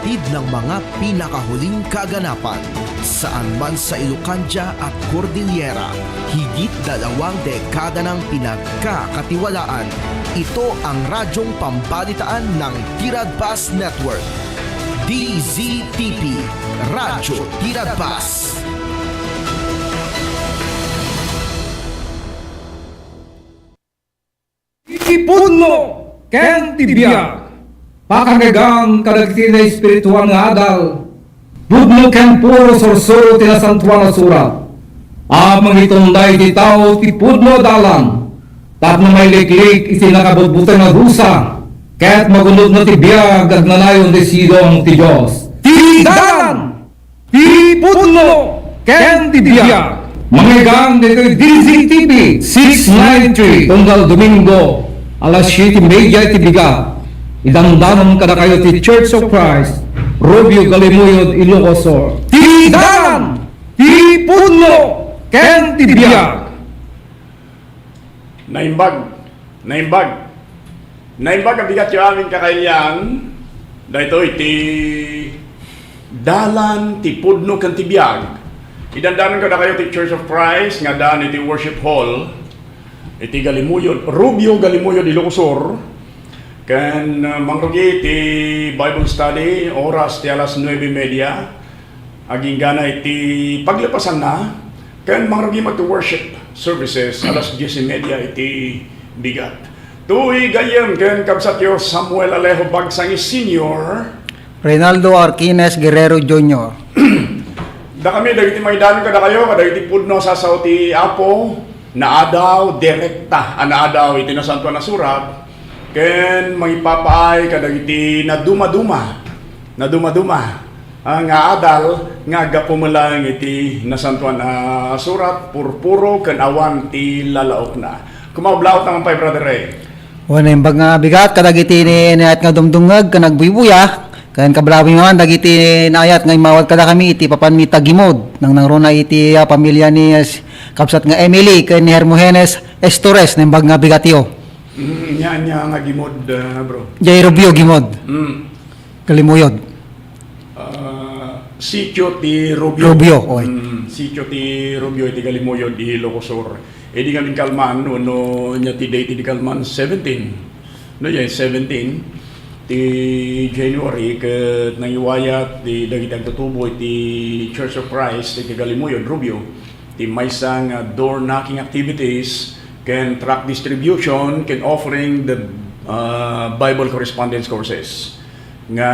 Hatid ng mga pinakahuling kaganapan saan man sa Ilocandia at Cordillera, higit 2 dekada ng pinagkakatiwalaan. Ito ang radyong pambalitaan ng Tiradpas Network. DZTP, Radyo Tiradpas. Ipunno ken tibiyag pakagagang kadagiti na espirituan nga adal budno ken puro sorsoro tinasantuan na surat amang itunday di tao ti pudno dalan tapno may liklik iti nakabutbutan nga rusa ket magunod na tibiyag at nanayon di sidong ti Diyos ti dalan ti pudno ken tibiyag mangyagang dito DZTV 693 tunggal Domingo alas 7:30 iti biga. Idamdaman kada kayo ti Church of Christ, Rubio Galimuyod, Ilocosur. Ti dalan, ti puno, ken ti biyag. Naimbag ang bigat yung aming kakailan. Dahito iti dalan, ti pudno, ken ti biyag. Idandanan kada kayo ti Church of Christ, nga daan iti worship hall. Iti Galimuyod, Rubio Galimuyod, Ilocosur. Kan mangrugi iti Bible study, oras ti alas 9:30. Aging gana iti paglapasan na. Kan mangrugi mag-worship services, alas 10:30 iti bigat. Tuwi gayem kan kabsatyo Samuel Alejo Bagsangi Sr. Reynaldo Arquines Guerrero Jr. Da kami, dagiti maidanon kada kayo, kadagiti pudno sa sauti Apo, naadaw direkta anaadaw iti nasantuan na surat ken magipapaay kadagiti na dumaduma nga adal nga gapumelang iti nasantuan na surat purpuro ken awan ti lalaok na kumablaot naman pa Brother Ray. Wala yung nga bigat kadagiti ni ayat nga dumdungag ka nagbuibuya kan kablabi man dagiti naayat nga mawad kada kami iti papan mi tagimod nang nangruna iti pamilya ni kapsat nga Emily ken ni Hermogenes Estores nembag nga bigatio. Nya nga gimod bro. Jay Rubio gimod. Kalimuyod. Sitio ti Rubio. Oy. Sitio ti Rubio iti Galimuyod di Ilocosur. Edi nga kalman no nya ti date di kalman 17. No 17 ti January ket nangiwayat ti dagiti agtutubo iti Church of Christ iti Galimuyod Rubio ti maysang door knocking activities ken tract distribution ken offering the Bible correspondence courses nga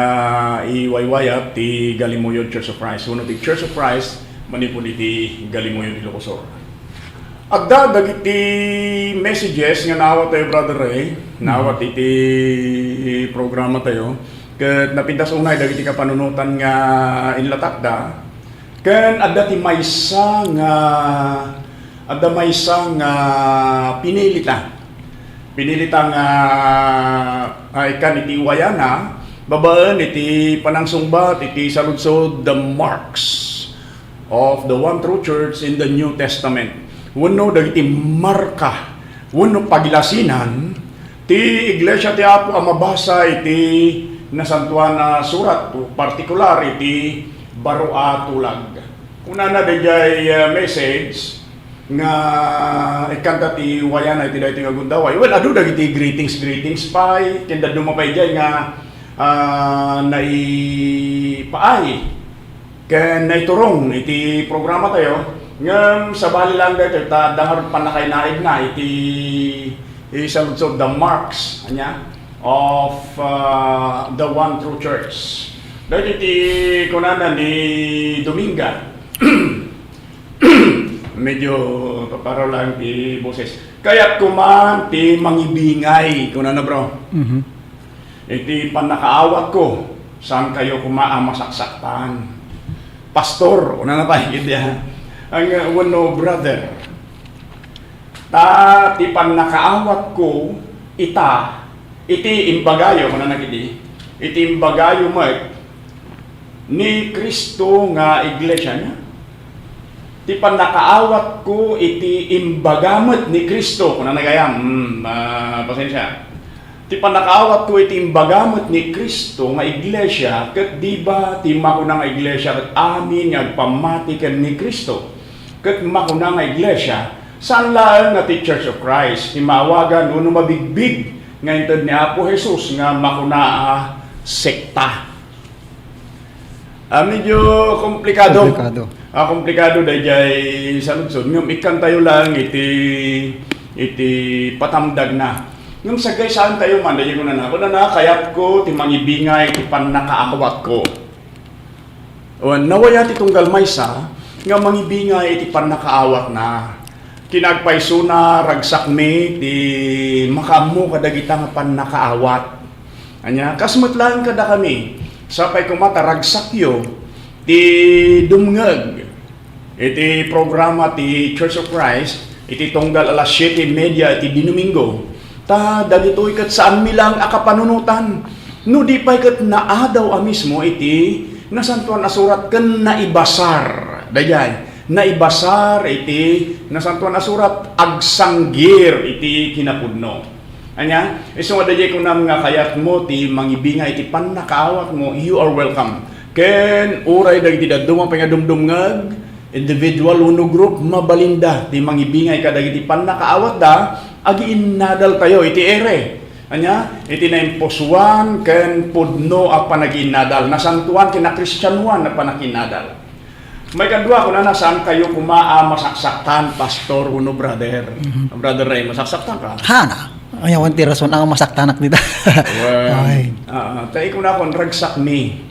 iwaywayat ti Galimuyod Church of Christ uno ti Church of Christ manipun iti Galimuyod Ilocosur. Agda dagiti messages nga nawat tayo Brother Ray, nawat iti programa tayo. Ket napintas unay dagiti kapanunutan nga inlatakda. Ken adda ti maysa nga pinilita nga ay kan iti wayana babaan iti panangsungbat iti saludsod the marks of the one true church in the New Testament. Wano dagiti marka, wano pagilasinan, ti iglesia ti Apo ang mabasa iti nasantuan na surat, partikular iti Barua Tulag. Una na dagay message nga ikanta ti wayana iti daytoy nga gundaway. Well, adu dagiti greetings pay, kenda dumapay diay nga naipaay ken naiturong iti programa tayo. Ngam sa bali lang dito dangar panakay naib na iti isaludsod the marks anya of the one true church. Dahil iti kunana ni Dominga medyo paparaw lang ti boses. Kaya't kuman ti mangibingay kunana bro. Iti panakaawat ko saan kayo masaksakan. Pastor, una na pa higit yan. Ang wano brother, ti panakaawat ko iti imbagayo kung nanagidi iti imbagayo ni Kristo nga iglesia niya. Ti panakaawat ko iti imbagamot ni Kristo kung nanagayam pasensya ti panakaawat ko iti imbagamot ni Kristo nga iglesia, ket di ba ti makuna nga iglesia ket amin nga agpamati ken ni Kristo. Ket makuna nga iglesia, saan laeng nga ti Church of Christ, ti maawagan no mabigbig nga inted ni Apo Jesus nga makuna sekta. Medyo komplikado. Komplikado dahil sa lunsod. Ngam ikan tayo lang iti patamdag na. Ngam sagay saan tayo man, dahil ko na kayat ko, ti mangibingay, ti panakaakawat ko. O, nawaya ti tunggal maysa, nga mangibingay, ti panakaawat na. Kinagpaiso na, ragsak me, ti makamu kadagita nga panakaawat. Anya, kasmat lang kada kami, sapay kumata, ragsak yo, ti dumngeg, iti programa ti Church of Christ, iti tunggal alas 7:30, iti dinumingo, ta dagitoy ket saan milang akapanunutan no di pay ket naadaw a mismo iti nasantuan a surat ken naibasar dayay naibasar iti nasantuan a surat agsanggir iti kinapudno anya iso nga dayay kunam nga kayat mo ti mangibinga iti pannakaawat mo, you are welcome ken uray dagiti daduma pay nga dumdumngeg individual uno group mabalinda ti mangibingay kadagiti pannakaawat da agi innadal tayo iti ere. Anya, iti na imposuan ken pudno a panaginadal. Nasantuan kina Kristyanuan na panaginadal. May kadwa ko na saan kayo kumaa masaksaktan, pastor uno brother. Brother Ray, masaksaktan ka? Hana. Ayaw ti rason ang masaktanak nita. Well, tayo ko na akong ragsak ni.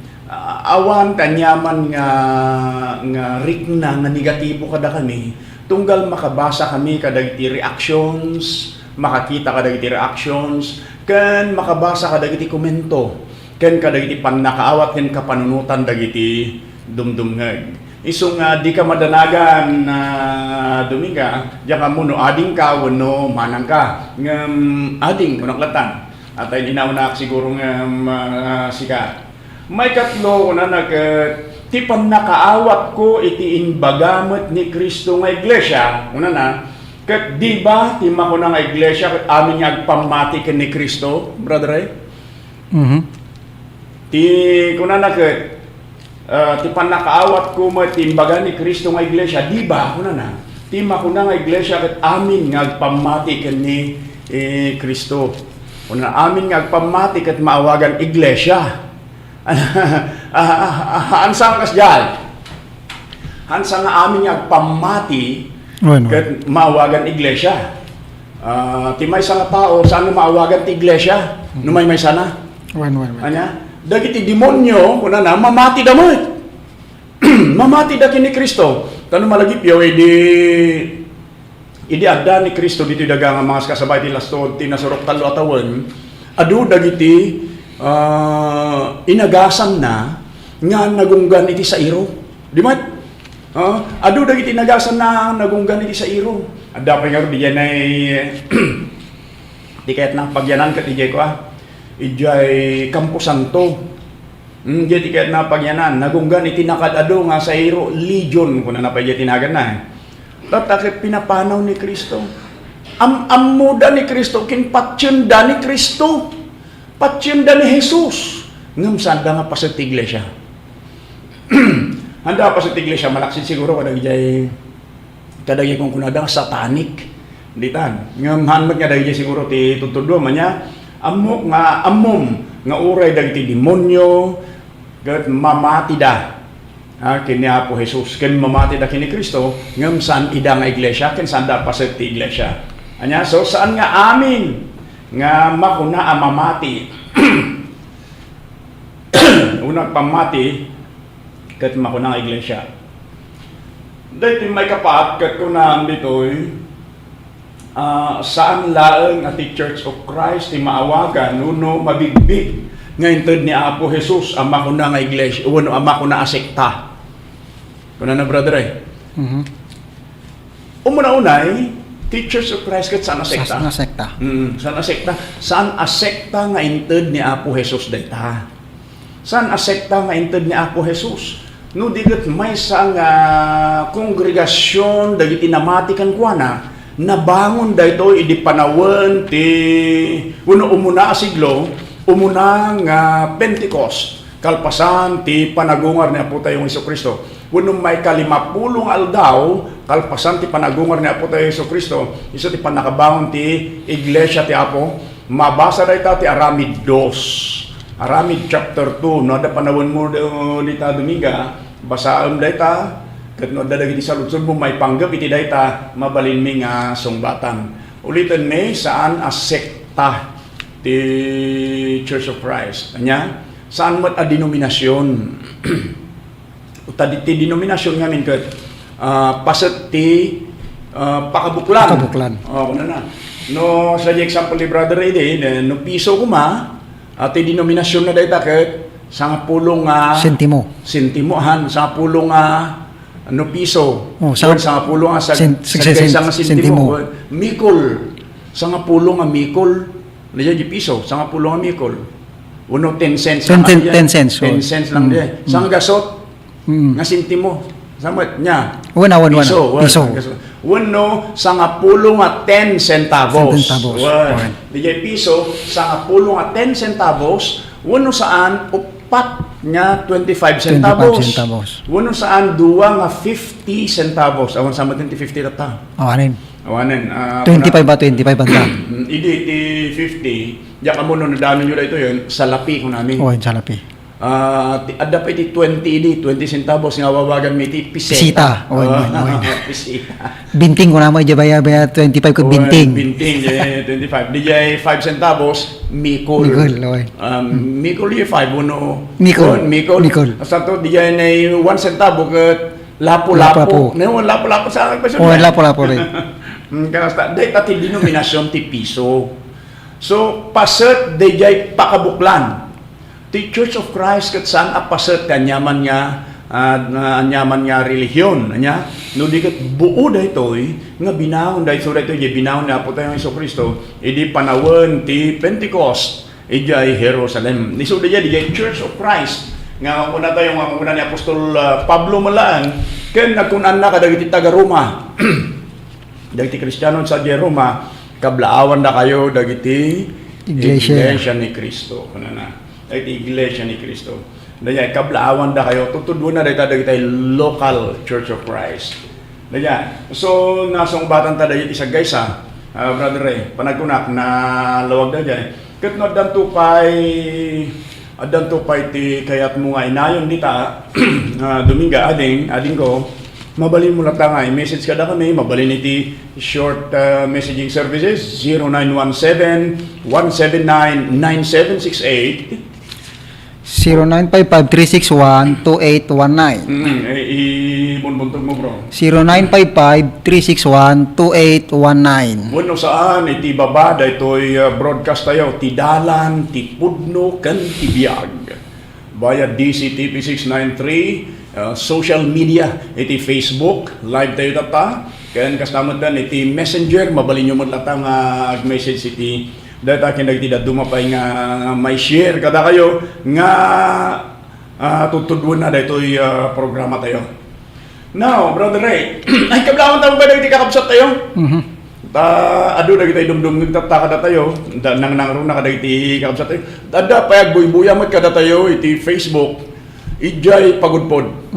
Awan kanyaman nga rikna nga negatibo kada kami. Tunggal makabasa kami kadagiti reactions, makakita kadagiti reactions, ken makabasa kadagiti komento, ken kadagiti pannakaawat ken kapanunutan dagiti dumdumngeg. Isu nga di ka madanagan na dumiga, diya ka mo no ading ka wenno manang ka. Ngem ading kunaklatan. At ay dinauna siguro ngem sikat. May katlo na ti pannakaawat ko iti inbagamot ni Kristo nga iglesia, una na, ket di ba ti makuna nga iglesia ket amin nga agpamati ken ni Kristo, brother Ray? Ti kuna na ket ti pannakaawat ko mo ti imbaga ni Kristo nga iglesia, di ba kuna na, ti makuna nga iglesia ket amin nga agpamati ken ni Kristo. Una amin nga agpamati ket maawagan iglesia. Hansa kas dyan hansa nga amin nga pamati ket maawagan iglesia ti may nga tao saan nga maawagan ti iglesia no may sana anya dagiti demonyo kuna na mamati damet mamati da kini Kristo tano malagipyo idi adda ni Kristo dito daga nga mga kasabay ti lastod ti nasurok talo atawan adu dagiti inagasan na nga nagunggan iti sa iro. Di mat? Adu dagiti inagasan na nagunggan iti sa iro. Adda pa nga diyan ay di kayat nang pagyanan ket ijay ko ijay Campo Santo. Di kayat na pagyanan nagunggan iti nakadado nga sa iro legion kuno na pa ijay tinagan na. Tatakit pinapanaw ni Kristo. Amuda ni Kristo kinpatyenda ni Kristo. Patyenda ni Jesus. Ngam sanda nga pa sa iglesia. Handa pa sa iglesia, malaksin siguro kadagay kung kunada satanic. Ditan. Ngam hanmat nga dagay siguro ti tutudwa man niya. Amom nga uray dagiti demonyo ket mamati da. Kini Apo Jesus ken mamati da kini Kristo ngam san ida nga iglesia ken sanda pa sa iglesia. Anya so saan nga amin nga makuna ang mamati unang pamati kat makuna ang iglesia dahil may kapat kat kunaan dito'y saan laeng at the Church of Christ ti maawagan nuno mabigbig nga inted ni Apo Jesus ang makuna ang iglesia uno ang makuna ang sekta kuna na brother ay umuna-unay Teachers of Christ ket saan a sekta? Saan a sekta? Saan a sekta? Saan a sekta nga inted ni Apo Jesus dayta? Saan a sekta nga inted ni Apo Jesus? No diget may sa nga kongregasyon dagiti namati kan kuana nabangon dayto idi panawon ti uno umuna a siglo, umuna nga Pentecost, kalpasan ti panagungar ni Apo tayong Jesucristo. Uno may kalimapulong aldaw, kalpasan ti panagungar ni Apo tayong Jesucristo, iso ti panakabangon ti Iglesia ti Apo. Mabasa dayta ti Aramid 2. Aramid chapter 2, no, da panawon mo dita Dominga, basaan dayta, ket no dadagiti sa lungsod mo may panggap iti dayta, mabalin mi nga sungbatan. Ulitin mi saan a sekta ti Church of Christ. Anya, saan mat a denominasyon? Ti denominasyon ngamin ket paset ti pakabuklan. Pakabuklan. Kuno na. No, sa example ni Brother Eddie, no piso kuma, at denominasyon na dayta ket sa pulong sentimohan, sa pulong no piso. Oh, sa pulong sa sentimo. Mikol, sa pulong mikol, na di piso, sa pulong mikol. Uno 10 cents. 10 cents. 10 cents lang diyan. Sa gasot, nga sentimo. Samat niya. Piso. Uno, sa nga pulong 10 centavos. Dijay piso, sa nga pulong 10 centavos, uno saan upat nga 25 centavos. Uno saan duwa nga 50 centavos. Awan sa matin ti 50 tata. Awanin. 25 ba 25 banta? Idi ti 50. Diya ka mo nung nadaanan nyo na ito yun, sa lapi ko namin. Oo, sa lapi. Ada pa iti 20 centavos nga wawagan mi iti pisita. Pisita. Binting ko naman, baya 25 ko binting. Binting, 25. Dijay 5 centavos, mikol. Mikol yung 5, uno. Mikol. Sa to, dijay na 1 centavo kat lapo-lapo. Ngayon, lapo-lapo sa akin pa siya. Oo, lapo-lapo rin. Kaya, dahil ati denominasyon ti piso. So, paset, dijay pakabuklan. The Church of Christ kat saan apaset kanyaman nga relihiyon anya no di kat buo daytoy nga binawon daytoy binawon na Apo tayong Jesucristo idi panawon ti Pentecost ijay Jerusalem niso di Church of Christ nga una tayo nga una ni Apostol Pablo malaan ken nagkunan na kadagiti taga Roma dagiti Kristiyano sa Roma kablaawan na kayo dagiti Iglesia ni Cristo kunana ay Iglesia ni Cristo. Daya kablaawan da kayo tutudon na dayta dagiti local Church of Christ. Daya so nasong batan ta dayiti sa gaysa Brother Ray panagkunak na lawag da jay. Ket no danto pay ti kayat mo nga inayon dita Dominga ading ko mabalin mo lang tangay message kada kami mabalin iti short messaging services 0917 179 9768 0955-361-2819. Ibuntog mo bro. 0955-361-2819. Bueno saan iti babada ito'y broadcast tayo ti dalan, ti pudno, kan ti biag. Via DCTP 693, social media, iti Facebook, live tayo tata. Kaya kastamad dan iti messenger, mabalin nyo matlatang message iti data kinagtida dumapay nga may share kada kayo nga tutudwan na daytoy programa tayo. Now, Brother Ray, ay kablawan tayo ba dagiti kakabsat tayo? Adu dagiti dumdum nagtataka tayo, nang ron na kadagiti kakabsat tayo. Ada payag buy-buyamat kada tayo iti Facebook. Ijay Pagudpod.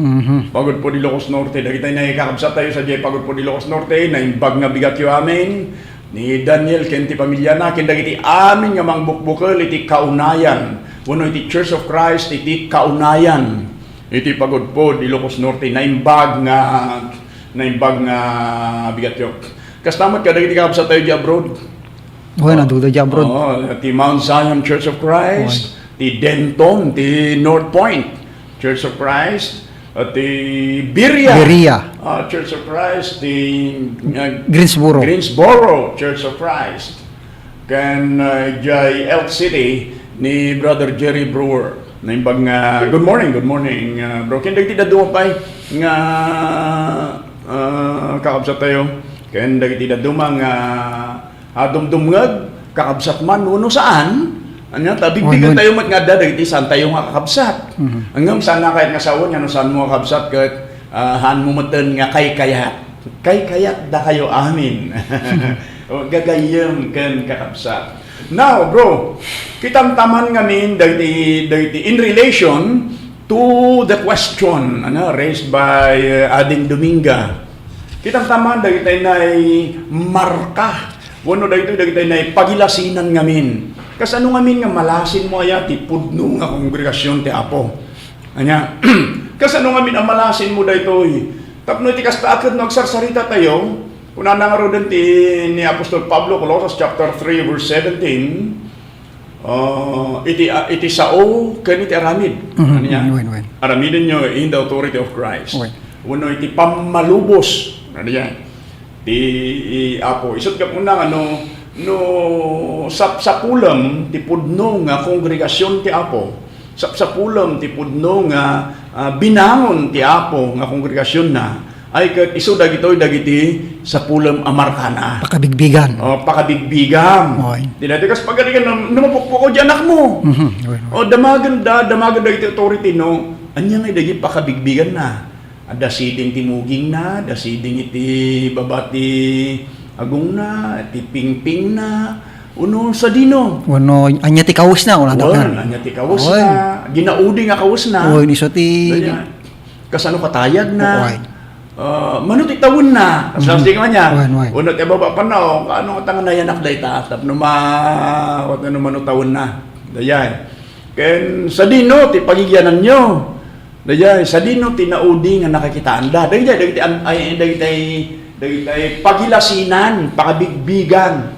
Pagudpod Ilocos Norte. Dagiti na kakabsat tayo sa Ijay Pagudpod Ilocos Norte na imbag nga bigat yo amin. Ni Daniel kenti pamilya na kindagiti amin nga mangbukbukal iti kaunayan uno iti Church of Christ iti kaunayan iti Pagudpod Ilocos Norte na imbag nga bigat yo kastamat kadagiti kakabsat tayo di abroad Nadudo di abroad ti Mount Zion Church of Christ ti Denton ti North Point Church of Christ at the Berea Church of Christ, the Greensboro Church of Christ, kan Jay Elk City ni Brother Jerry Brewer. Naimbag nga good morning bro. Kindag ti dadumapay nga kakabsat tayo. Kan dagiti dadumang dumdumngag kakabsat man uno saan? Anya tabigbigan tayo mat nga dagiti san tayo nga kakabsat. Hanggang saan na kahit nga sawon nga no saan mo kakabsat ket han mo meten nga kay kayat. kayat da kayo amin. O gagayem ken kakabsat. Now, bro, kitang taman ngamin dagiti in relation to the question raised by Ading Dominga. Kitang taman dagiti nay marka. Wano dagiti nay pagilasinan ngamin. Kasano ngamin nga malasin mo aya ti pudno nga kongregasyon ti Apo. Anya, kasano ngamin ang malasin mo daytoy. Tapno iti kastakad no agsarsarita tayo. Kuna na nga rin ni Apostol Pablo, Colossus chapter 3 verse 17. Iti sao ken iti aramid. Ano niya? Aramidin nyo in the authority of Christ. Wano iti pamalubos. Ano niya? Ti Apo. Isot ka po na sa pulam ti pudno nga kongregasyon ti Apo. Sa pulam ti pudno nga binangon ti Apo nga kongregasyon na ay ket isu dagiti sa pulam amarkana. Pakabigbigan. Pakabigbigan. Dinati kas pagaligan namapukpok di anak mo. Damagan dagiti authority no. Anya nga dagiti pakabigbigan na. Ada siding timuging na, ada siding iti babati agong na, iti pingping na, uno sa dino. Wano, anya ti kawus na, wala dagan. Anya ti kawus na, ginaudi nga kawus na. Niso ti... Kasano katayag na. Manut itawon na. Kasano di ka niya. Uno ti baba pa na, ano katang nayanak day ta, tapno manutawon na. Dayan. Ken sa dino, ti pagigyanan nyo. Dayay sa dino tinaudi nga nakakitaan da. Dagiti pagilasinan, pakabigbigan.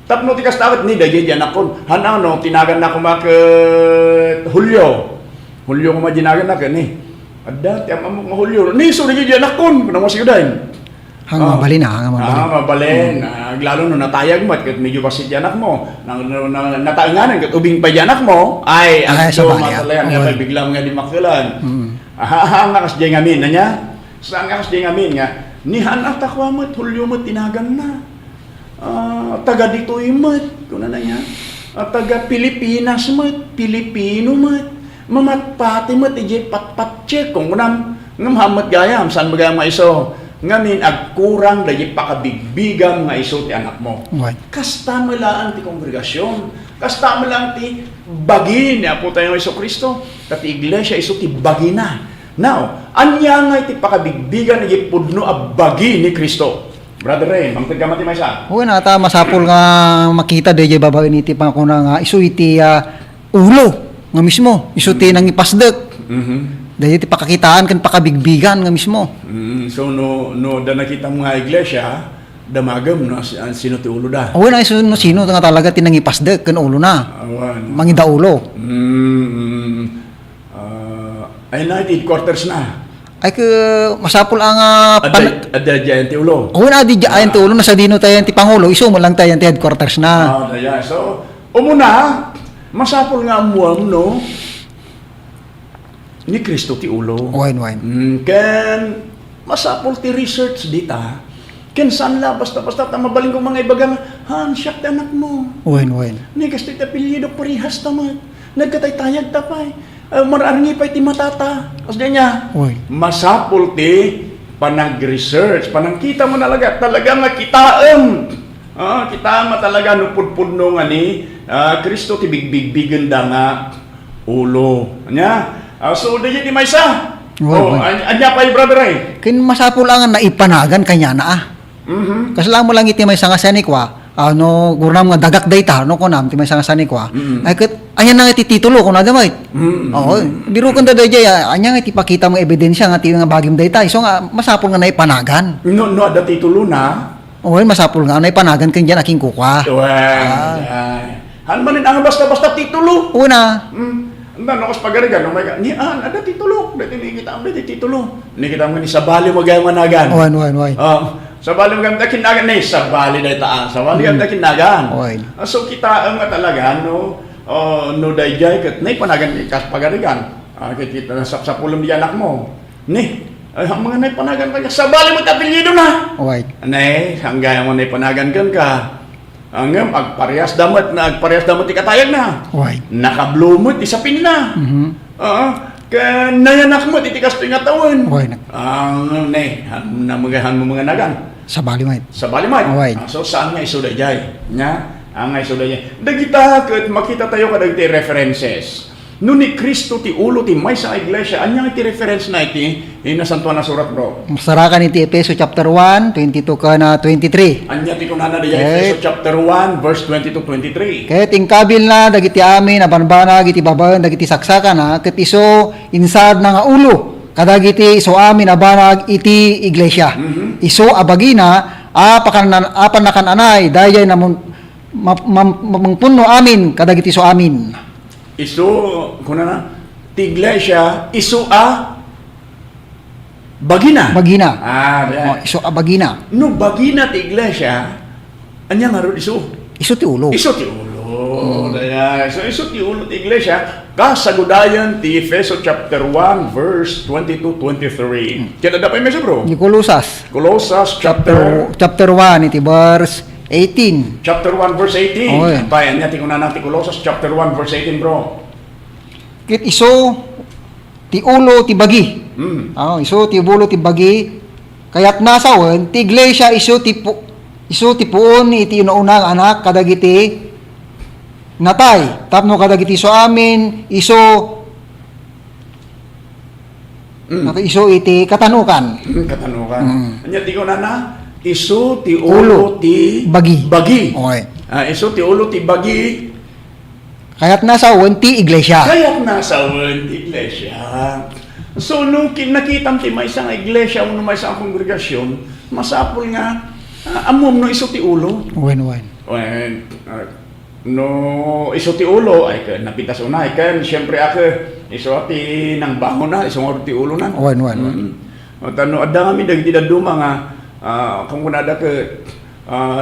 Tapno ti kastawat ni dagiti anak ko. Hanano tinagan na ko maket Hulyo. Hulyo ko madinagan na kani. Adda ti amok nga Hulyo. Ni so dagiti anak ko, kuno mo sigudayn. Mabalin na, mabalin. Lalo no natayag mo, kat medyo basit anak mo. Nataanganan, kat ubing pa anak mo, ay, ang so matalayan, ay biglang nga di makilan. Ang akas di ngamin, nanya? Saan akas di ngamin nga? Nihan at akwa mo't, Hulyo mo't, tinagan na. Taga dito mo't, kuna na niya. Taga Pilipinas mo't, Pilipino mo't, mamatpati mo't, ije patpatche, kung kunam, ngamhamat gayam, saan magayam maiso? Ngamin agkurang dagi pakabigbigan nga iso ti anak mo. Kasta mo lang ti kongregasyon. Kasta mo lang ti bagi ni Apo tayo Iso Kristo. Kat iglesia iso ti bagi na. Now, anya nga ti pakabigbigan ni pudno a bagi ni Kristo. Brother Ray, mang tagkamati may sa? Oo na, ta masapol nga makita dayjay babae ni ti pangkuna nga iso iti ulo nga mismo. Iso ti nang ipasdek. Dahil ti pakakitaan kan pakabigbigan nga mismo. So no da nakita mo nga iglesia, damagam no sino ti ulo da. Oo na sino nga talaga tinangipasdek kan ulo na. Mangida ulo. Ay na headquarters na. Ay ke masapul ang adda diyan ti ulo. Oo na di diyan ti ulo na sa dino tayo ti pangulo, iso mo lang tayo ti headquarters na. So umuna masapul nga amuam no. Ni Kristo ti ulo. Ken masapol ti research dita. Ken saan la basta ta mabaling ko mga ibagang siyak ti anak mo. Ni Kristo ti apelyido parihas ta mat. Nagkataytayag ta pay. Mararngi pay ti matata. Kasda niya. Masapol ti panag-research, panangkita mo talaga nga kitaem. Kita mo talaga no pudpudno nga ni Kristo ti bigbigbigan da nga ulo. Anya? So, di may sa. Anya pa yung brother ay? Kin masapul ang naipanagan kanya na Kasi lang mo lang iti may sanga sanikwa. Gurnam nga dagak dayta, kunam, ti may sanga sanikwa. Ay ket, anya na iti titulo, kung nadamay. Biro kong dadayjay, anya nga iti pakita mong ebidensya nga ti nga bagim dayta. So nga, masapul nga naipanagan. No, ada titulo na. Masapul nga naipanagan kang dyan aking kukwa. Hanmanin ang basta-basta titulo. Una. Ano kas pagarigan, oh my God, ada titulo. Dati nikita mo dati titulo. Nikita mo ni sabali mo gayang managan. Sabali mo gayang kinagan ni sabali dahil taan. Sabali gayang kinagan. So kita nga talaga no dayjay ket nay panagan kas pagarigan. Kita sa pulong di anak mo. Ni ang mga nay panagan ka sabali mo tapilyido na. Nay hanggang mo nay panagan kan ka. Angam agparehas damat ikatayag na. Nakablumot isapin na. nayanak mo, titikas ito nga taon. Okay. Ang namagahan mo mga nagan. Sa Balimite. Sa Balimay. Okay. So saan nga isuday jay? Nya, ang nga isuday jay. Dagita ket makita tayo kadagiti references. No ni Kristo ti ulo ti may sa iglesia, anya ti reference na iti inasantuan na surat bro. Sarakan iti Efeso chapter 1, 22 ka na 23. Anya ti kunana di Okay. Efeso chapter 1 verse 22-23. Kaya tingkabil na dagiti amin abanbana dagiti babaen dagiti saksakan na ket iso insad na nga ulo kadagiti iso amin abanag iti iglesia. Iso abagina apan nakan anay dayay na mangpunno amin kadagiti iso amin. Isu kunana ti iglesia isu a bagina. Bagina. Ah, Iso abagina. no bagina ti iglesia anya nga ro isu. Iso ti ulo. Isu ti ulo. Daya, so isu ti ulo ti iglesia kasagudayan ti Efeso chapter 1 verse 22-23. Kaya dapat may bro. Ni Colosas Colossus chapter chapter 1 iti verse 18. Chapter 1 verse 18. Okay. Bayan niya tingnan natin Colossus chapter 1 verse 18 bro. Ket iso ti ulo ti bagi. Iso ti ulo ti bagi. Kaya't nasawen ti iglesia iso ti puon iti una-unang anak kadagiti natay. Tapno kadagiti iso amin iso iso iti katanukan. Katanukan. Anya tingnan na isu ti ulo ti Bagi. Okay. Isu ti ulo ti bagi. Kaya't nasawen ti iglesia. Kaya't nasa ti iglesia. So nung nakita ti may isang iglesia o may isang kongregasyon, masapol nga amom no isu ti ulo. Wen. No isu ti ulo ay napitas unay kan syempre ako isu ti nang baho na isu ti ulo na. Wen. O tano adda kami dagiti daduma nga kung kunada ke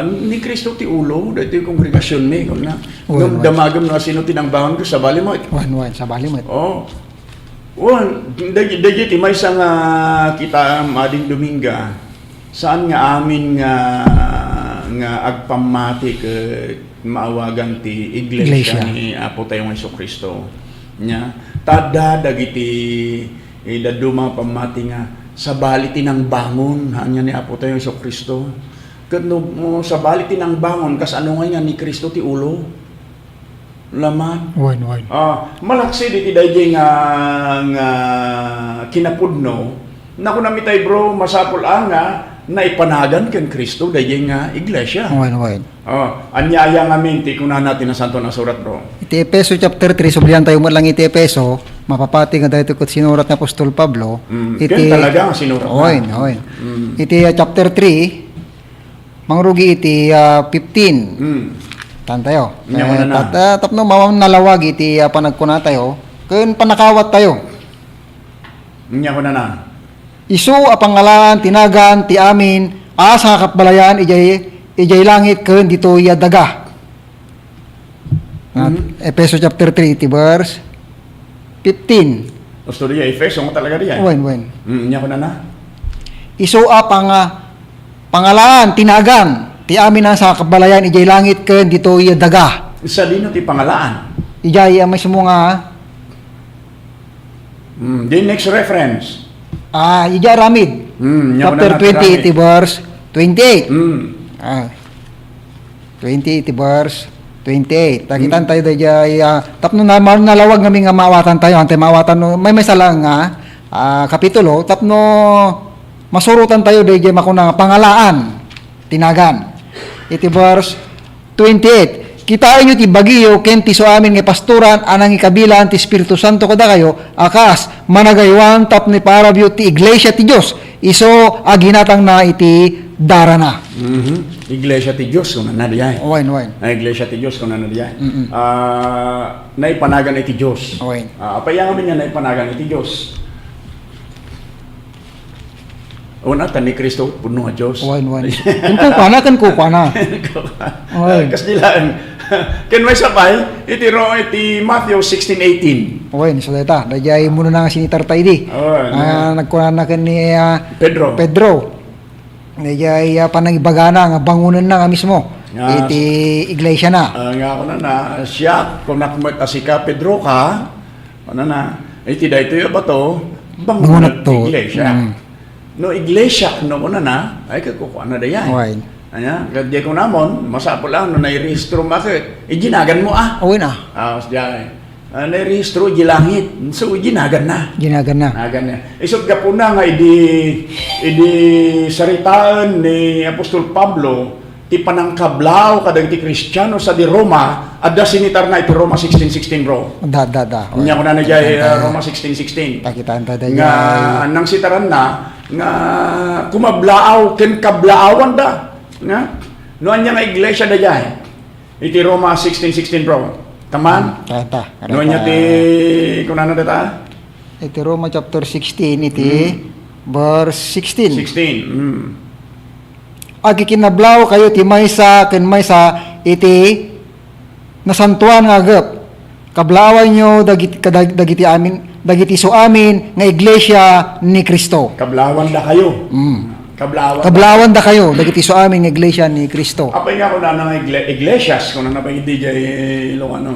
ni Kristo ti ulo dati kongregasyon ni kung na nung damagam na sino tinangbangon ko sa Balimite. Wen sa Balimite. Oh. Dagi ti may isang kita mading Dominga saan nga amin nga agpamati ke maawagan ti iglesia ni Apo tayong Jesucristo. Nya tada dagiti daduma pamati nga sa baliti ng bangon hanya ni Apo tayo Iso Kristo. Kano mo sa baliti ng bangon kas ano nga ni Kristo ti ulo? Laman. Wen. Malaksi di ti dayjay nga kinapudno. Naku namitay bro masapol nga naipanagan ken Kristo dayjay nga iglesia. Wen. Anyaya nga minti kunan natin ang santo na surat bro. Iti Efeso chapter 3 sublihan tayo mo lang iti Efeso mapapati nga dahito ket sinurat ni Apostol Pablo. Ken talaga nga sinurat na. Oy. Iti chapter 3 mangrugi iti 15. Tan tayo. Tapno mawam nalawag iti panagkuna tayo ken panakawat tayo. Nya ko na. Isu apangalan tinagan ti amin asa kapbalayan ijay langit ken dito daga. Efeso chapter 3 iti verse 15. Gusto diya Efeso mo talaga diya. Wen. Nya ko na. Isu pangalan tinagan ti amin sa kabalayan ijay langit ken dito daga. Sa dino ti pangalaan. Ijay may sumo nga The next reference. ijay ramid. Chapter 20 iti verse 28. 20 iti verse 28. Tagitan tayo dayjay tapno na nalawag ngami nga maawatan tayo ante maawatan no may salang nga kapitulo tapno masurutan tayo dayjay makuna pangalaan tinagan. Iti verse 28. Kitain nyo ti bagiyo ken ti so amin nga pastoran anang ikabilan ti Espiritu Santo kada kayo akas managaywan tapno parabyo ti iglesia ti Dios iso aginatang na iti darana. Iglesia ti Dios kung na diyan. Wen. Iglesia ti Dios kung na diyan. Naipanagan iti Dios. Apayang amin nga naipanagan iti Dios. Una tan ni Kristo puno nga Dios. Wen. Kan ko pana. Kas dilaan. Ken may sabay iti Matthew 16:18. Wen, so data. Dayjay muno na nga sinitartay di. Nagkunan na ken ni Pedro. Dayjay panangibagana nga bangunan na nga mismo. Iti iglesia na. Nga ako na siya kung nakmat asika Pedro ka. Ano na iti dayto yo bato, Bangunat bangunat to. iglesia. No iglesia no kuna na, ay kakukuha na dayan. Oy. Anya, kadya ko namon, masapol lang, no nairehistro makit, iginagan mo Oy na. Diyan. Nairehistro, igilangit. So, iginagan na. Ginagan na. Nagan na. Isot ka po na nga, idi saritaan ni Apostol Pablo, ti panangkablaw kadag ti Kristiyano sa di Roma, adda sinitar na iti Roma 16:16 bro. Da. Oy. Nya ko na nagyay Roma 16:16. Pakitaan ta da. Nga, nang sitaran na, nga kumablaaw, ken kablaawan da. Nga, noan niya nga iglesia da jay. Iti Roma 16:16 bro. Taman? Ta. Noan niya ti, kunano data? Iti Roma chapter 16 iti verse 16. 16. Agi kinablaw kayo ti maysa ken maysa iti nasantuan nga agep. Kablawan nyo dagiti amin, dagiti so amin nga iglesia ni Kristo. Kablawan da kayo. Kablawan. Kablawan da kayo dagiti so amin nga iglesia ni Kristo. Apay nga kung na iglesias, kung na hindi jay ilong ano,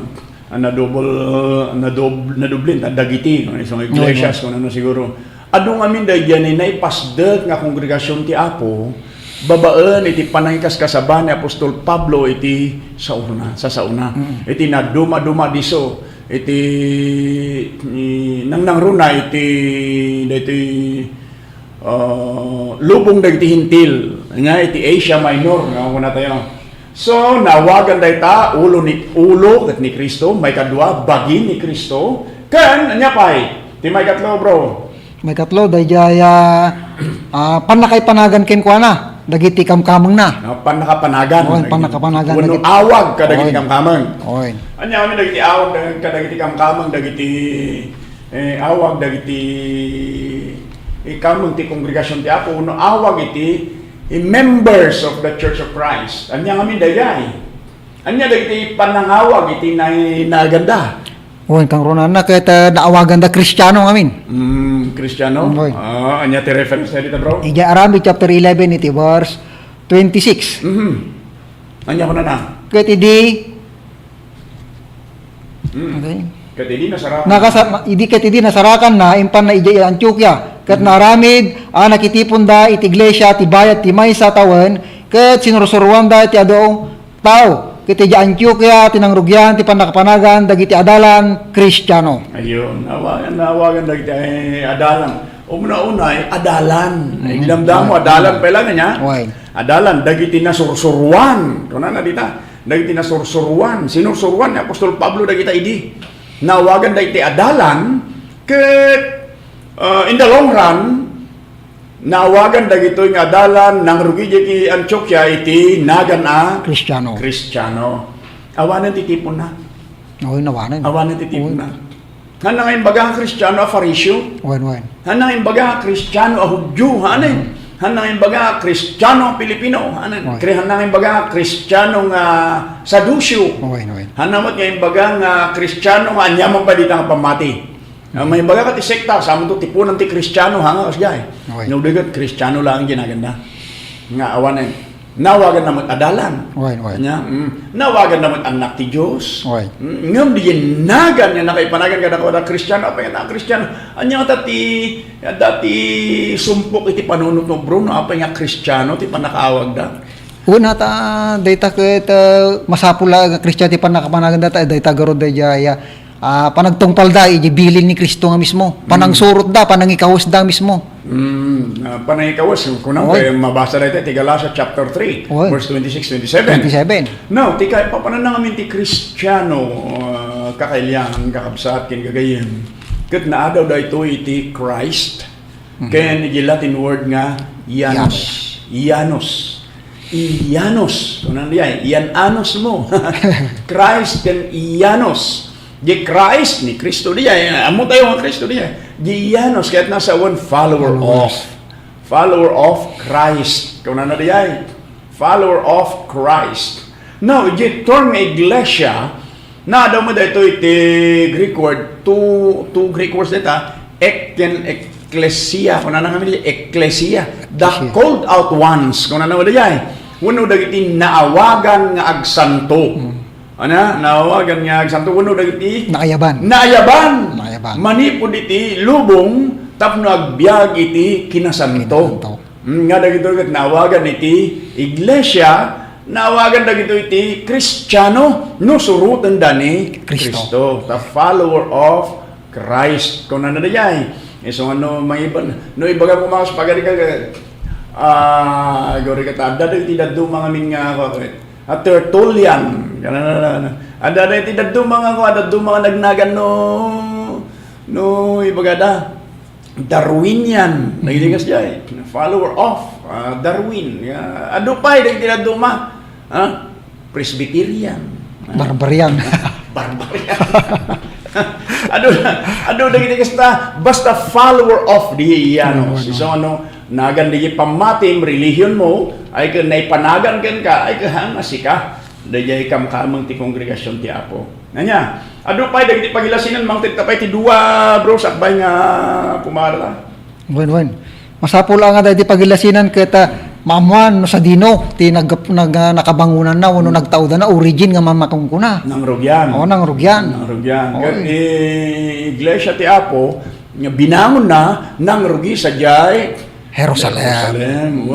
nadublin, dagiti, kung isang iglesias, kung ano siguro. Adong amin da dyan ay naipasdag nga kongregasyon ti Apo, babaan iti panangkas kasaban ni Apostol Pablo iti sa sauna. Iti na duma diso, iti nang runa iti lubong dagiti hintil nga iti Asia Minor nga muna tayo. So nawagan dayta ulo ket ni Kristo, may kadua bagi ni Kristo, ken anya pay ti may katlo bro. May katlo dayjaya panakay panagan ken kuana dagiti kamkameng na. Panakapanagan. Oy, panakapanagan. Uno awag kadagiti kamkameng. Oy. Anya kami dagiti awag kadagiti kamkameng dagiti awag dagiti ikamong ti kongregasyon ti Apo uno awag iti members of the Church of Christ. Anya kami dayay. Anya dagiti panangawag iti naganda. Oy, kang ronan na ket naawagan da Kristiyano ngamin. Kristiyano? Oy. Anya ti reference dito bro? Ija Arami chapter 11 iti verse 26. Anya ko na. Ket idi Okay. Ket di nasara. Idi nasarakan na impan na ija Antioquia. Ket naramid nakitipon da iti iglesia ti bayat ti maysa tawen ket sinursuruan da iti adu tao. Ket ija Antioquia tinangrugyan ti panakapanagan dagiti adalan Kristiyano. Ayun, nawagan dagiti adalan. Una-una adalan. Igdamdam mo adalan pa lang niya. Oy. Adalan dagiti nasursuruan. Kuno na dita. Dagiti nasursuruan. Sinursuruan ni Apostol Pablo dagiti idi. Nawagan dagiti adalan ket in the long run nawagan dagito nga adalan nang rugi ti Antioquia iti nagan Kristiyano. Awanan titipon na. Oy, nawanan. Awanan titipon na. Hanang ang baga Kristiyano a Fariseo. Oy. Hanang ang baga Kristiyano a Hudyo. Hanang ang baga Kristiyano a Pilipino. Hanang ang baga Kristiyano nga Sadusyo. Oy. Hanamot nga yung baga nga Kristiyano nga anyaman pa dito nga pamati. May baga ka ti sekta, sa mo to tipunan ti Kristiyano hanga kasgay. Okay. Naudagat Kristiyano lang ang ginaganda. Nga awanan. Nawagan naman adalan. Oy. Nawagan naman anak ti Diyos. Oy. Ngam di nagan nga nakaipanagan ka na Kristiyano, apa nga Kristiyano. Anya nga dati sumpok iti panunot mo bro, no apa nga Kristiyano, ti panakaawag da. Una ta data ket masapula nga Kristiyano ti panakapanagan data data garod dayjaya. Panagtungpal da bilin ni Kristo nga mismo. Panangsurot da, panangikawas da mismo. Panangikawas, kunang kayo mabasa na ito, ti Galatia chapter 3, verse 26-27. Now, papanan na kami ti Kristiyano, kakailangan, kakabsat, kinagagayin. Kat naadaw da ito iti Christ, kaya nigi Latin word nga, Ianos. Kunang diyan, Ianos mo. Christ and Ianos. Di Christ ni Kristo diya. Amo tayo ang Kristo diya. Di Ianos kahit nasa one follower of Christ. Kung na diya. Follower of Christ. Now, di term iglesia na daw mo dito iti Greek word two Greek words dita ecclesia. Kung na kami ecclesia. The called out ones. Kung na diya. Uno dagiti naawagan nga agsanto. Nawagan nga agsanto kuno dagiti Naayaban. Ayabang. Manipod iti lubong tapno agbyag iti kinasanto. Nga dagito ket nawagan iti iglesia, nawagan dagito iti Kristiyano no surutan dani Kristo, the follower of Christ. Kung ano na dayay. So ano may iba no ibaga ko mga pagari ka gori ka tada iti daddo mga min nga at Tertullian. Ada iti daddo mga nagnagan no ibaga da Darwinian, nagilingas dyan, follower of Darwin. Ado pa, iti daddo ma Presbyterian. Barbarian. Barbarian. Ado dagiti kasta basta follower of the so nagan di pamatim religion mo ay ken naipanagan ken ka ay kahang asika dayay kamkamang ti kongregasyon ti Apo. Nanya, ado pa dagiti pagilasinan mang tapay ti dua bro sakbay nga pumara. Wen. Masapul nga dahil di pagilasinan kita mamuan no sa dino ti nakabangunan na wano nagtauda na origin nga mamakong kuna. Nang rugyan. Oo, nang rugyan. Ket iglesia ti Apo nga binangon na nang rugi sa jay Jerusalem.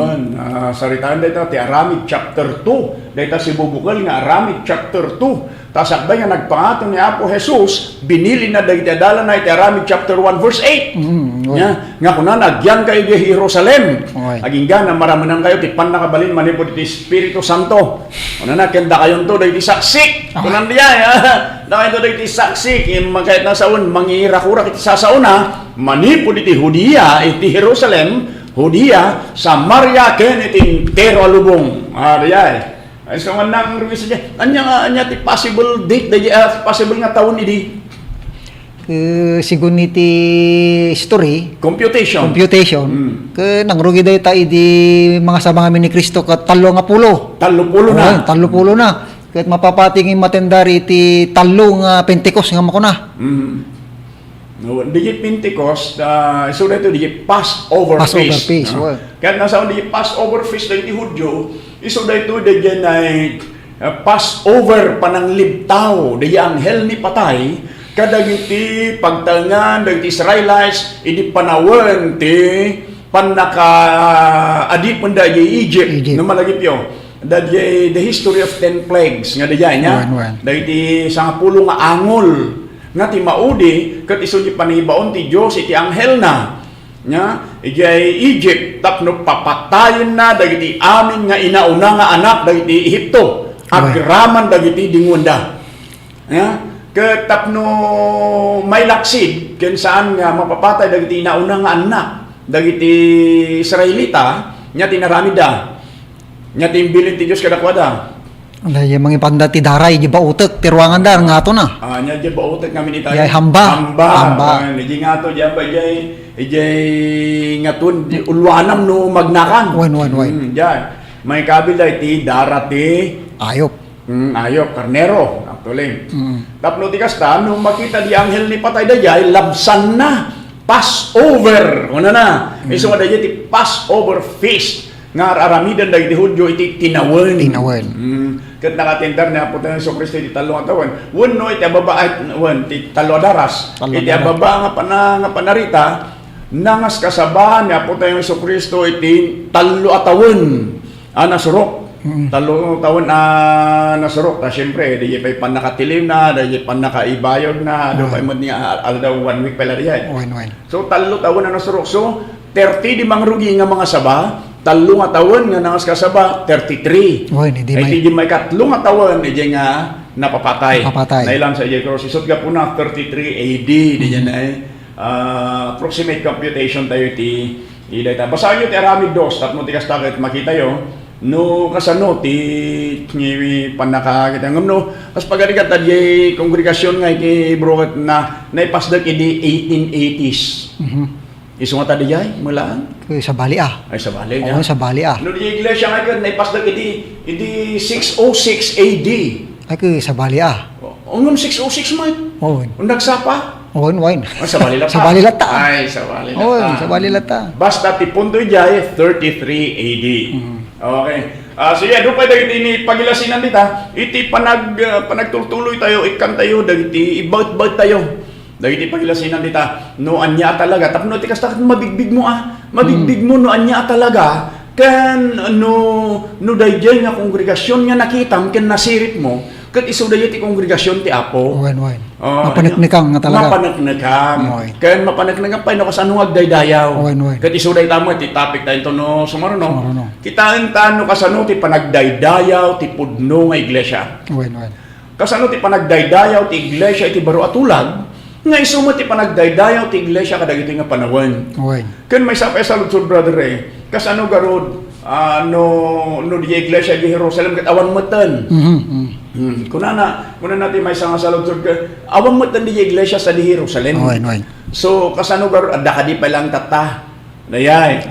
Saritaan dito ti Aramid chapter 2. Dito si bubukal nga Aramid chapter 2. Tasakbay nga nagpangaton ni Apo Jesus, binili na dagiti adala na iti Aramid chapter 1 verse 8. Nga kuna nagyan kayo di Jerusalem. Aginggan na maramanan kayo ti nakabalin manipod iti Espiritu Santo. Kuna na kenda kayon to dagiti saksik. Kunan diya na kayo dagiti saksik kahit nasaon mangirakurak iti sasauna manipod iti Hudiya iti Jerusalem. Hudiya, Samaria, ken iti Tero alubong. Ay so nga nang revisa niya. Anya ti possible date, possible nga taon idi. Sigun iti story, Computation. Ke nangrugi dayo tayo di mga sabang amin ni Kristo kat 30 na. 30 na. Kat mapapatingin matendari iti 3 nga Pentecost nga makuna. No, digit Pentecost, so dito digit Passover feast. Kaya nasa digit Passover feast dagiti Hudyo, iso dito digit ay Passover pananglibtaw, digit anghel ni patay, kadagiti pagtangan dagiti Israelites idi panawen ti panaka adipon dagiti Egypt no malagipyo. Dagiti the history of 10 plagues nga digay nya. Dagiti 10 nga angol nga ti maudi ket isu ti panibaon ti Dios iti anghel na nya ijay Egypt tapno papatayen na dagiti amin nga inauna nga anak dagiti Ehipto agraman dagiti dingonda nya ket tapno may laksid ken saan nga mapapatay dagiti inauna nga anak dagiti Israelita nya tinaramida nya timbilin ti Dios kadakwada. Yung mga pandati daray, di ba utek, tiruangan dar, nga to na. Nya di ba utek kami ni tayo? Yay, hamba. Di nga to, di ba, nga to, ulwanam no magnakan. Wen. May kabila iti darati. Ayop. Ayop, karnero. Actually. Tapno ti kasta, nung makita di anghel ni patay dayay, labsan na. Passover. Una na. Iso nga dayay ti Passover feast. Nga aramidan dagiti Hudyo iti tinawen. Ket nakatindar na po tayo sa Kristo iti 3 taon. Wenno iti ababa ti 3 daras. Iti ababa nga panarita nangas kasabahan ni po tayo sa Kristo iti 3 taon. Nasurok. 3 taon nasurok. Ta syempre di pay panakatilim na, di panakaibayod na, do pay mo niya aldaw 1 week pala diyan. So 3 taon na nasurok. So 30 di mangrugi nga mga saba. 3 nga taon nga nangas kasaba 33. Ay di may 3 nga taon di nga napapatay. Nailang sa ijay cross isot ga po na 33 AD di na approximate computation tayo ti idayta. Basahin niyo ti Aramid 2 tapno ti kastakit makita yo no kasano ti panaka kita ngamno kas pagarigat ti kongregasyon nga iti broket na naipasdak idi 1880s. Isu nga tadi jay mulaan sa Bali ay sa Bali ya. Sa Bali no di iglesia nga ken naipasdak idi 606 AD ay sa Bali Ungom 606 man. Nagsapa? Sa Bali Lata. Sa Bali Lata. Ay, sa Bali Lata. Sa Bali Lata. Basta ti punto jay 33 AD. Okay. So yeah, doon pa dagiti ni pagilasinan dita, iti panagtultuloy tayo, ikan tayo, dagiti ibaut-baut tayo. Dagiti pagilasinan dita, no anya talaga. Tapno ti kasta mabigbig mo Mabigbig mo no anya talaga. Ken no dayjay nga kongregasyon nga nakitam ken nasirit mo. Ket isu dayo ti kongregasyon ti Apo. Wen. Mapaneknikang nga talaga. Mapaneknikang. Oy. Ken mapaneknikang pay no kasano agdaydayaw. Wen. Ket isu day tamo ti topic tayo no sumaruno. Sumaruno. Kitaan tano kasano ti panagdaydayaw ti pudno nga iglesia. Wen. Kasano ti panagdaydayaw ti iglesia iti baro atulag. Nga isumo ti panagdaydayaw ti iglesia kadagiti nga panawon. Wen. Ken may sapay sa lutsod brother kasano garod no di iglesia di Jerusalem ket awan meten. Kunana ti may sanga sa lutsod awan meten di iglesia sa di Jerusalem. Wen. So kasano garod adda kadi pa lang tata. Dayay.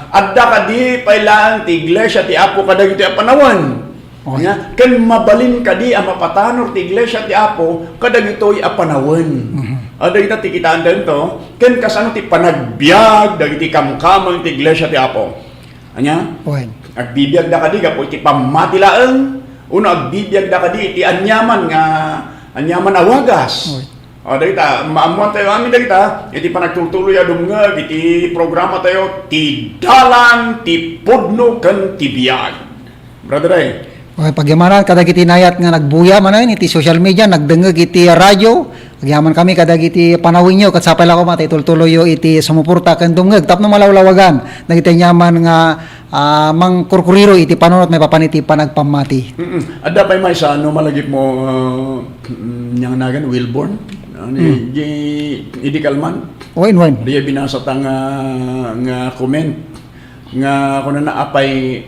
Adda kadi pa lang ti iglesia ti Apo kadagiti a panawon. Nya ken mabalin kadi a mapatanor ti iglesia ti Apo kadagitoy a panawon. Dagiti ti kitaan dento ken kasano ti panagbiag dagiti kamkamang ti iglesia ti Apo. Anya? Wen. Agbibiyag da kadi gapo iti pamati laeng. Uno agbibiyag da kadi iti anyaman awagas. Dagita maamuan tayo amin dagita iti panagtutuloy a dumngeg iti programa tayo ti dalan ti pudno ken ti biag. Brother Pagyamanan kadagiti nayat nga nagbuya man iti social media, nagdengeg iti radyo. Agyaman kami kadagiti panawin nyo kat sapay ako mati tultuloyo iti sumuporta ken dumngeg tapno malawlawagan dagiti nyaman nga mangkurkuriro iti panunot may papaniti panagpamati. Adda pay may sa malagip mo yang nagan Wilborn idi kalman. Wen. Diya binasa ta nga comment nga kuno na apay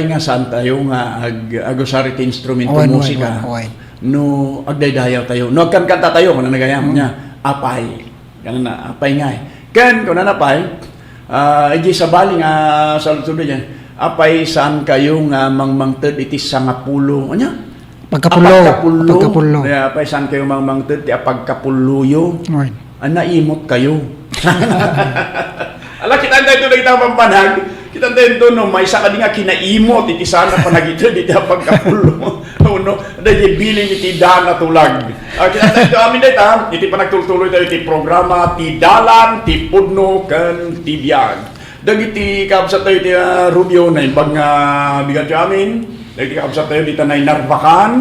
nga saan tayo nga agusari ti instrumento musika. No agdaydayaw tayo. No agkanta tayo kuno nagayam niya. Apay. Ganun na apay nga. Ken kuno na pay iji sabali nga sa lutod diyan. Apay saan kayo nga mangmangted iti 50 anya? Pagkapulo. Apay saan kayo mangmangted ti pagkapuluyo. Naimot kayo. Ala kita dito dagita pampanag. Kita dito no may isa kadi nga kinaimot iti sana panagito dito pagkapulo. No, dahil biling iti dana tulag. Kita dito amin dito iti panagtuloy tayo iti programa ti dalan ti pudno ken ti biag. Dagiti kabsat tayo iti Rubio na imbag nga bigat amin. Dagiti kabsat tayo dito na Narvacan.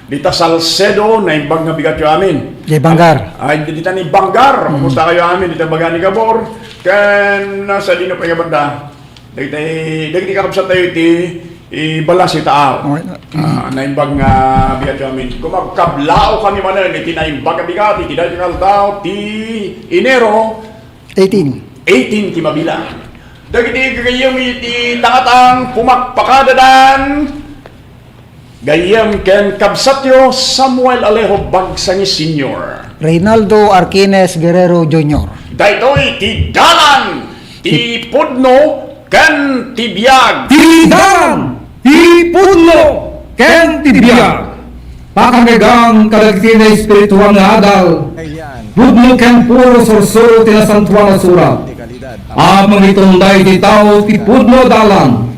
Dita Salcedo na imbag nga bigat amin. Di Bangar. Dita ni Bangar. Kumusta kayo amin dito bagani Gabor. Ken nasa dino pa nga banda. Dagiti kakabsat tayo iti balas itaaw. Naimbag nga bigat amin. Kung magkablao kami manan iti naimbag nga bigat iti dahil kaltaw ti Enero 18 ti mabilang. Dagiti gagayam iti tangatang pumakpakadadan gayam ken kabsatyo Samuel Alejo Bagsani Sr. Reynaldo Arquines Guerrero Jr. Daytoy ti dalan ti pudno ken ti biag. Tiridan! Ipudno! Ken tibiyag! Pakanggagang kadagiti na espiritual nga adal. Budno ken puro sorsoro tinasantuan na surat. Amang itunday ti tao ti pudno dalan.